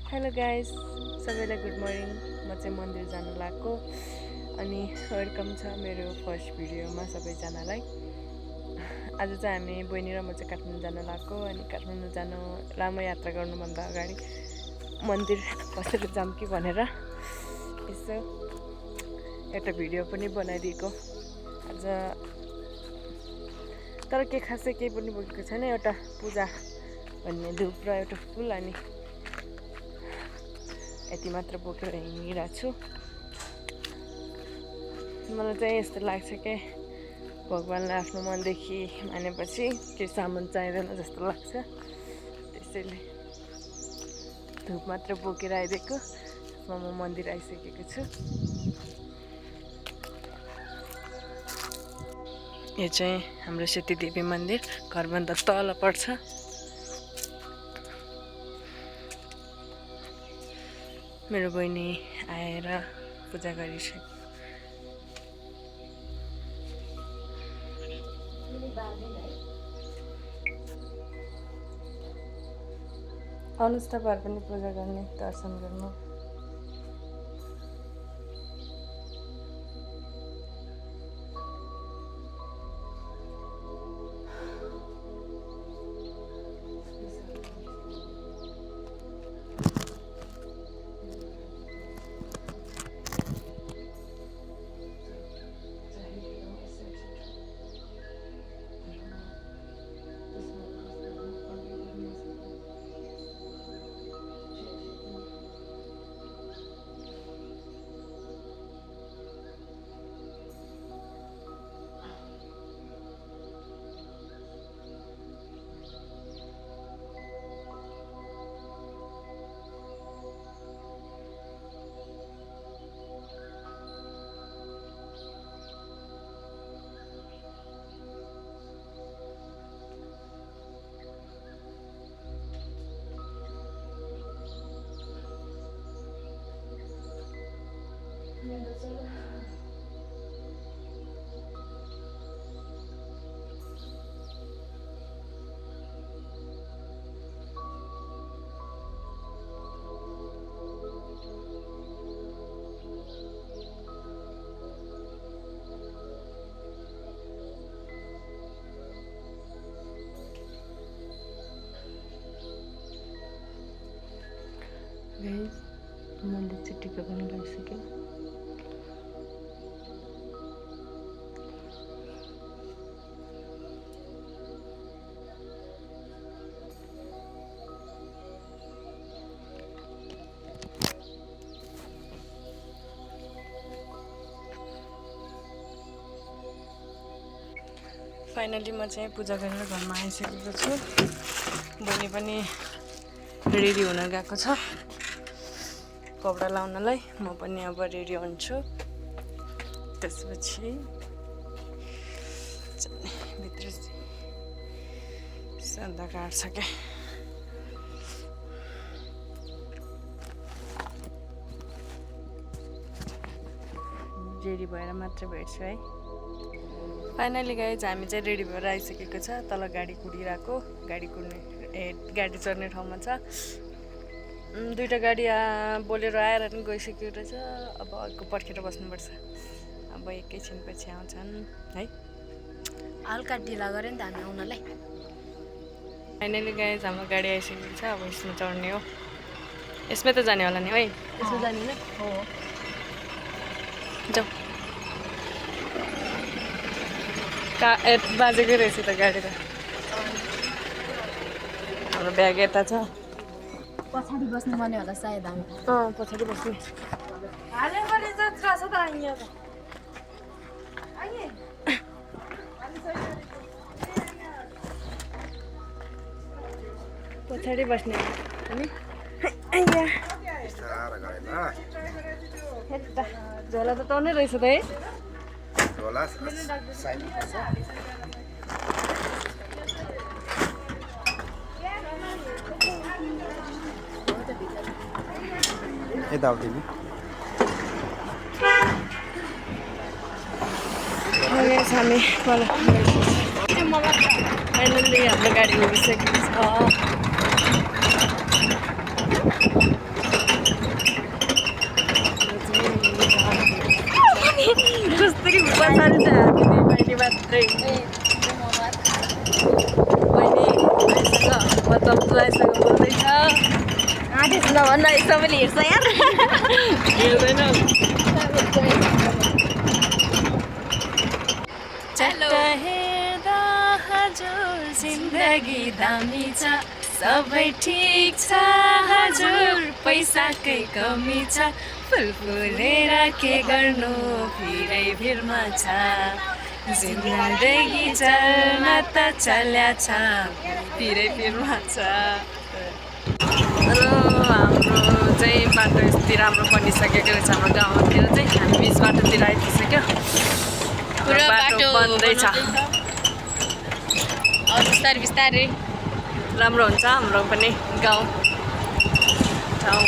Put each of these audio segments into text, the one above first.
Hello guys, सबैलाई good morning. म चाहिँ मन्दिर जान लागेको अनि वेलकम छ मेरो फर्स्ट भिडियोमा सबैजनालाई। आज चाहिँ हामी बहिनी र म चाहिँ काठमाडौँ जान लागेको अनि काठमाडौँ जानु लामो यात्रा गर्नुभन्दा अगाडि मन्दिर बसेर जाऊँ कि भनेर यसो एउटा भिडियो पनि बनाइदिएको आज। तर के खासै केही पनि बोकेको छैन, एउटा पूजा भन्ने धुप र एउटा फुल अनि यति मात्र बोकेर हिँडिरहेको छु। मलाई चाहिँ यस्तो लाग्छ कि भगवान्ले आफ्नो मनदेखि मानेपछि केही सामान चाहिँदैन जस्तो लाग्छ, त्यसैले धुप मात्र बोकेर आइदिएको। म मन्दिर आइसकेको छु। यो चाहिँ हाम्रो सेतीदेवी मन्दिर घरभन्दा तल पर्छ। मेरो बहिनी आएर पूजा गरिसक्यो। आउनुहोस् तपाईँहरू पनि पूजा गर्ने, दर्शन गर्नु। मन्दिर चाहिँ टिका पनि लगाइसक्यो। फाइनली म चाहिँ पूजा गरेर घरमा आइसकेको छु। बहिनी पनि रेडी हुन गएको छ कपडा लाउनलाई। म पनि अब रेडी हुन्छु। त्यसपछि भित्र अन्धकार छ क्या। रेडी भएर मात्र भेट्छु है। फाइनली गाइज हामी चाहिँ रेडी भएर आइसकेको छ। तल गाडी कुदिरहेको, गाडी चढ्ने ठाउँमा छ। दुईवटा गाडी बोलेर आएर पनि गइसक्यो रहेछ। अब अर्को पर्खेर बस्नुपर्छ। अब एकैछिनपछि आउँछन् है। हल्का ढिला गऱ्यो नि त हामी आउनलाई। फाइनली गाइज हाम्रो गाडी आइसकेको छ। अब यसमा चढ्ने हो। यसमै त जाने होला नि है। यसमा जाने होइन? हो, जाऊ। बाजेकै रहेछ त गाडी त। हाम्रो ब्याग यता छ। पछाडि बस्नु पर्ने होला सायद हामी। पछाडि बस्ने। पछाडि बस्ने अनि झोला त टर्नै रहेछ त है। यताउति नि हामी फाइनल्ली हाम्रो गाडी लगिसकेको छ। बहिनी मतलब तुलाइसँग बोल्दैछ आदेश नभन्न सबैले हेर्छ यार हेर्दैन हेलो हेर्दा हजुर जिन्दगी दामी छ सबै ठिक छ हजुर पैसाकै कमी छ फुलेर के गर्नु भिरमा छ जिन्दगी चल्न त चल्या छ भिरमा छ र हाम्रो चाहिँ बाटो यति राम्रो बनिसकेको रहेछ हाम्रो गाउँतिर चाहिँ हामी बिच बाटोतिर आइपुगिसक्यो पुरा बाटो बन्दैछ बिस्तारै बिस्तारै राम्रो हुन्छ हाम्रो पनि गाउँ ठाउँ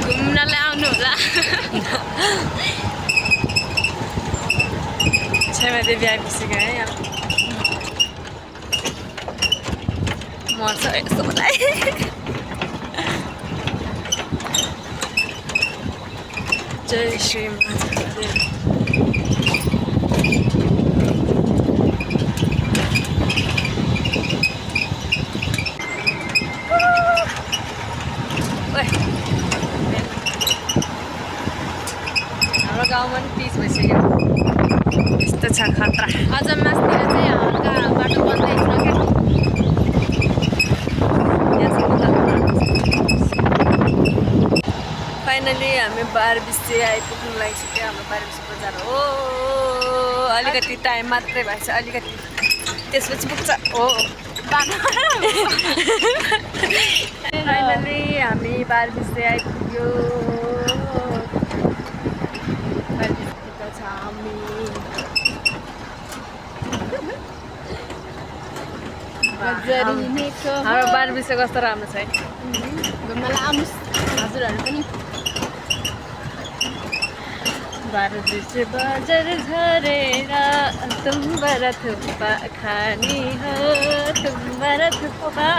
घुम्नलाई आउनु होला छेमा देवी आइपुगेको है यहाँ मर्छ यस्तो मलाई जय श्री महादेव हाम्रो गाउँमा पनि पिच भइसक्यो यस्तो छ खतरा अझ मासतिर चाहिँ हल्का बाटो बन्दैछ क्या फाइनली हामी 12 बजे आइपुग्नु लागिसक्यो हाम्रो 12 बजे बजार हो अलिकति टाइम मात्रै भएको छ अलिकति त्यसपछि पुग्छ हो फाइनली हामी 12 बजे आइपुग्यो 12 बजे छ हामी हाम्रो 12 बजे कस्तो राम्रो छ है घुम्नलाई आउनुहोस् हजुरहरू पनि 12 बजे बजार झरेर तुम्हारा थुप्पा खानी हो तुम्हारा थुप्पा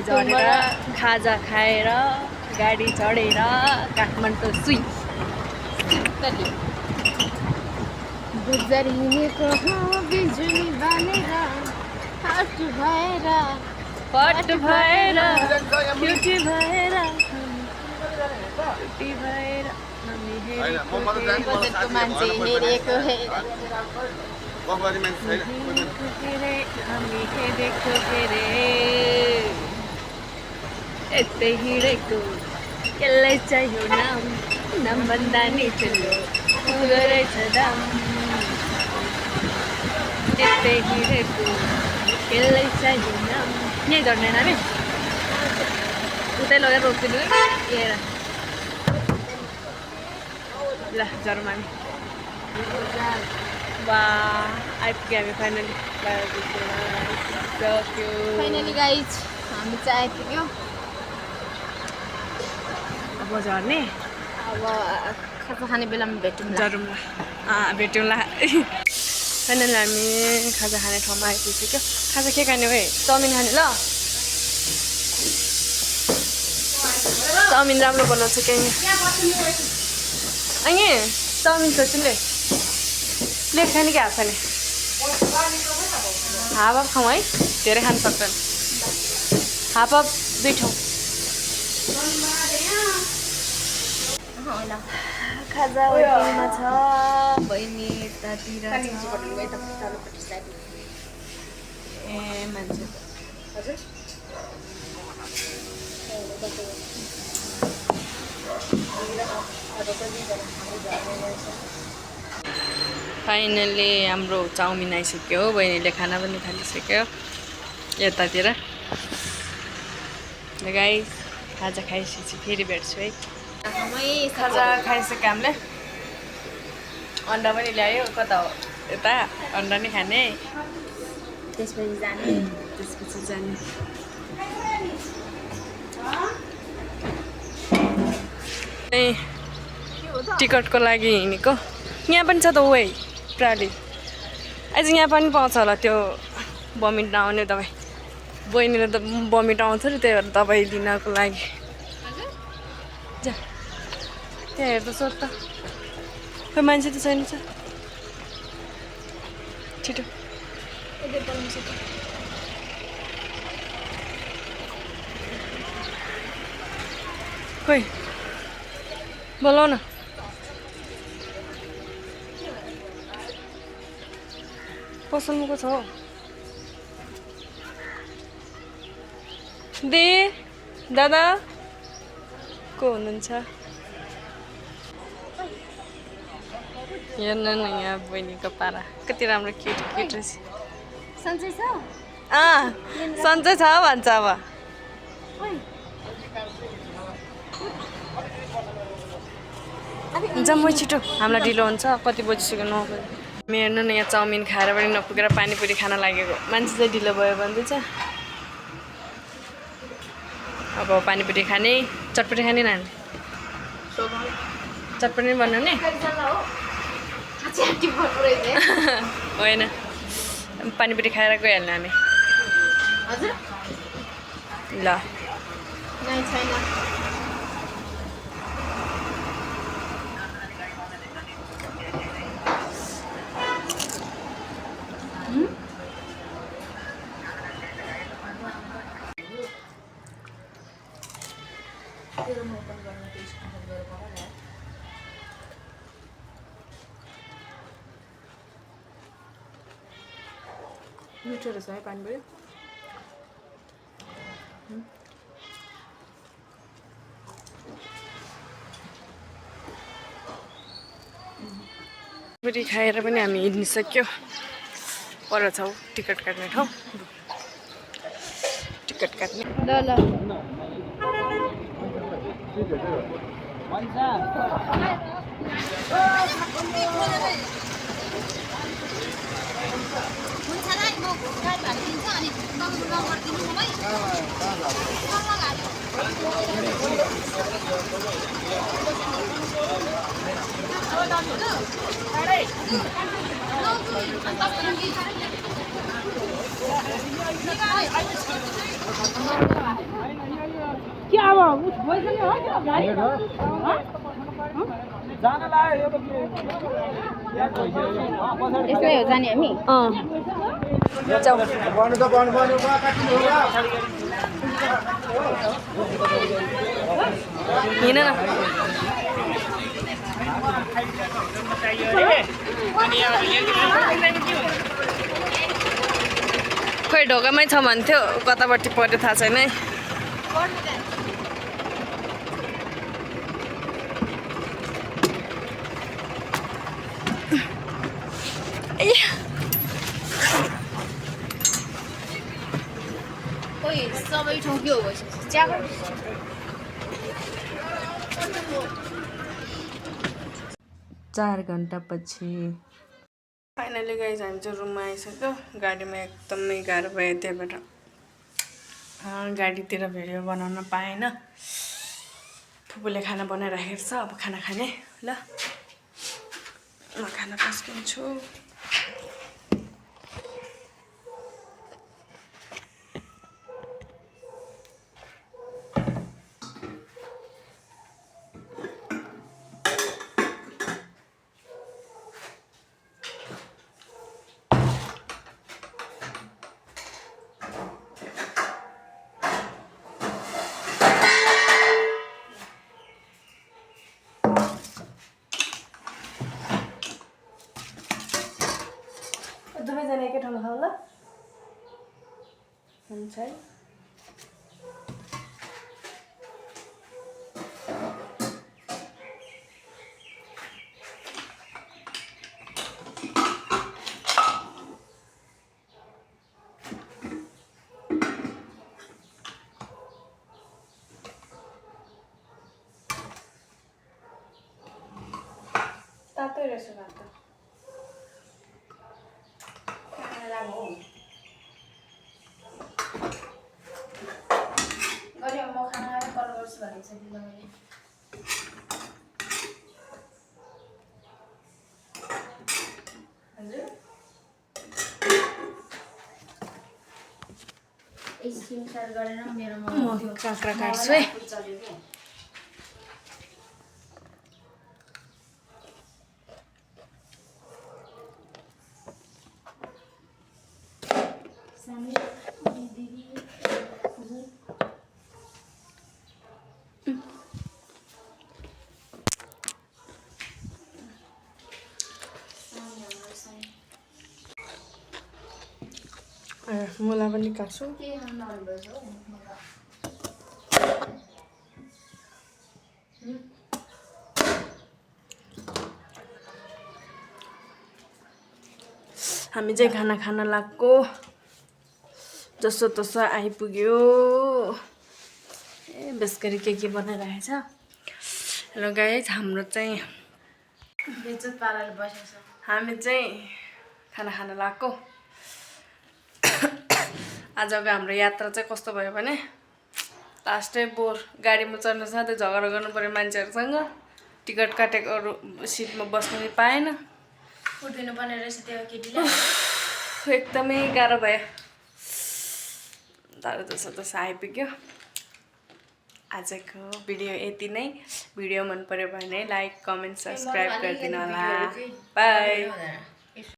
झरेर खाजा खाएर गाडी चढेर काठमाडौँ सुई गुजर हिँडेको बिजुली बालेर हट भएर पट भएर ब्युटी भएर ब्युटी भएर हामी बजेटको मान्छे हेरेको हामी हेरेको के रे यतै हिँडेको यसलाई चाहियो नाम भन्दा नि ठुलो हुँदो रहेछ दाम यतै हिँडेको यसलाई चाहियो नाम यहीँ झर्ने नानी उतै लगेर रोकिदिनु हेर ल झरौँ हामी वा आइपुग्यो हामी फाइनली सक्यो फाइनली गाइज हामी चाहिँ आइपुग्यो अब झर्ने अब खाजा खाने बेलामा भेटौँ झरौँ भेट्यौँला फाइनली हामी खाजा खाने ठाउँमा आइपुगिसक्यो खाजा के खाने है चाउमिन खाने ल चाउमिन राम्रो बनाउँछ क्या अहिले चाउमिन छ तिमीले प्लेट खाने कि हाफ खाने हाफ हाफ खाउँ है धेरै खानु सक्दैन हाफ हाफ 2 ठाउँ खाजा होटलमा छ बहिनी यतातिर ए मान्छे हजुर फाइनली हाम्रो चाउमिन आइसक्यो बहिनीले खाना पनि थालिसक्यो यतातिर गाइस खाजा खाइसकेपछि फेरि भेट्छु है खाजा खाइसक्यो हामीले अन्डा पनि ल्यायो कता हो यता अन्डा नै खाने त्यसपछि जाने टिकटको लागि हिँडेको यहाँ पनि छ त वे प्राली आज यहाँ पनि पाउँछ होला त्यो भमिट नआउने दबाई बहिनीले त बमिट आउँछ नि त्यही भएर दबाई लिनको लागि जा त्यहाँ हेर्दा सोध त खोइ मान्छे त छैन छ छिटो खोइ बोलाउ न पसलको छ हौ दे दादा को हुनुहुन्छ हेर्नु न यहाँ बहिनीको पारा कति राम्रो क्युट क्युट रहेछ सन्चै छ सन्चै छ भन्छ अब जाउँ म छिटो हामीलाई ढिलो हुन्छ कति बजिसक्यो 9 बजी हामी हेर्नु न यहाँ चाउमिन खाएर पनि नपुगेर पानीपुरी खान लागेको मान्छे चाहिँ ढिलो भयो भन्दैछ अब पानीपुरी खाने चटपटी खाने न चटपटी बनाउने होइन पानीपुरी खाएर गइहाल्ने हामी हजुर ल नै छैन मिठो रहेछ है पानीपुरी पुरी खाएर पनि हामी हिँडिसक्यो पर छौ टिकट काट्ने ठाउँ टिकट काट्ने ल यसमै हो जाने हामी जाऊ हिँड न खोइ ढोकामै छ भन्थ्यो कतापट्टि पर्यो थाहा छैन है खोइ सबै ठाउँ के हो चियाको 4 घन्टापछि फाइनली गाइज हामी चाहिँ रुममा आइसक्यो गाडीमा एकदमै गाह्रो भयो त्यही भएर गाडीतिर भिडियो बनाउन पाएन फुपूले खाना बनाइराखेको छ अब खाना खाने ल म खाना पस्किन्छु दुवैजना एकै ठाउँमा खाऊ ल हुन्छ है तातै रहेछ भात त गरे म खाना कल गर्छु भनेको छ दिदी मैले हजुर स्क्रिनसट गरेर मेरोमा म काँक्रा काट्छु है। चल्यो के सामी दिदी मुला पनि काट्छु। के खान आउँदैछ हौ हामी चाहिँ खाना खान लाग्को जसो तसो आइपुग्यो। ए बेसकरी के बनाइरहेछ। हेलो गाइस, हाम्रो चाहिँ बेइज्जत पाराले बसेछ हामी चाहिँ खाना खान लाग्को। आजको हाम्रो यात्रा चाहिँ कस्तो भयो भने लास्टै बोर गाडीमा चढ्न साथै झगडा गर्नु पर्यो मान्छेहरूसँग। टिकट काटेको अरू सिटमा बस्नु नि पाएन। उठ्दिनु पर्ने रहेछ त्यो केटीले एकदमै गाह्रो भयो। तर जसो तसो आइपुग्यो। आजको भिडियो यति नै। भिडियो मन पर्यो भने लाइक कमेन्ट सब्सक्राइब गरिदिनु होला। बाई।